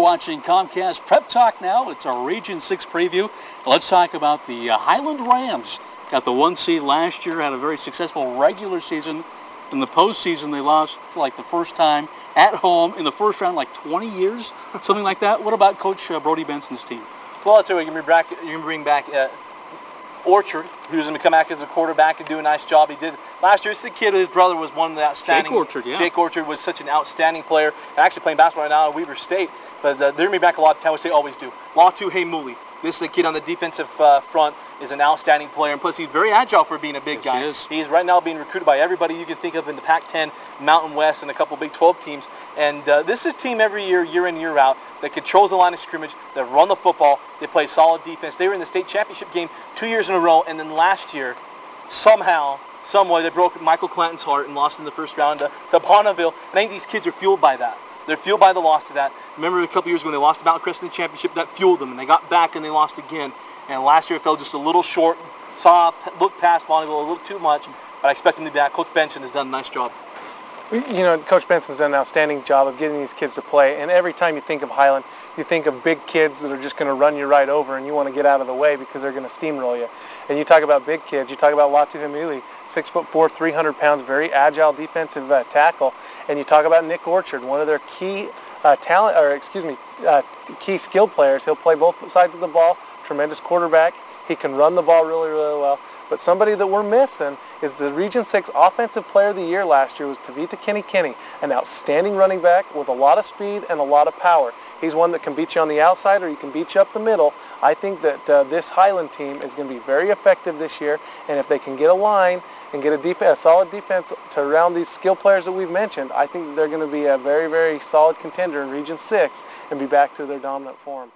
Watching Comcast Prep Talk now. It's our Region 6 preview. Let's talk about the Highland Rams. Got the 1 seed last year, had a very successful regular season. In the postseason, they lost for like the first time at home in the first round, like 20 years, something like that. What about Coach Brody Benson's team? Well, I'll tell you, you're going to bring back Orchard, who's going to come back as a quarterback and do a nice job. He did last year. This is a kid, his brother was one of the outstanding. Jake Orchard, yeah. Jake Orchard was such an outstanding player. Actually playing basketball right now at Weber State. But they're going to be back a lot of time, which they always do. Latu Heimuli. This is a kid on the defensive front, is an outstanding player, and plus he's very agile for being a big guy. He is. He's right now being recruited by everybody you can think of in the Pac-10, Mountain West, and a couple Big 12 teams. And this is a team every year, year in, year out, that controls the line of scrimmage, that run the football, they play solid defense. They were in the state championship game 2 years in a row, and then last year, somehow, someway, they broke Michael Clanton's heart and lost in the first round to Bonneville. And I think these kids are fueled by that. They're fueled by the loss to that. Remember a couple years ago when they lost to Mountain Crest in the championship, that fueled them, and they got back and they lost again. And last year it fell just a little short. Looked past Bonneville a little too much, but I expect him to be back. Coach Benson has done a nice job. You know, Coach Benson's done an outstanding job of getting these kids to play, and every time you think of Highland, you think of big kids that are just going to run you right over, and you want to get out of the way because they're going to steamroll you. And you talk about big kids, you talk about Latu Heimuli, 6'4", 300 pounds, very agile defensive tackle, and you talk about Nick Orchard, one of their key key skill players. He'll play both sides of the ball, tremendous quarterback. He can run the ball really, really well. But somebody that we're missing is the Region 6 Offensive Player of the Year last year was Tavita Kenny, an outstanding running back with a lot of speed and a lot of power. He's one that can beat you on the outside or he can beat you up the middle. I think that this Highland team is going to be very effective this year, and if they can get a line and get a solid defense to surround these skill players that we've mentioned, I think they're going to be a very, very solid contender in Region 6 and be back to their dominant form.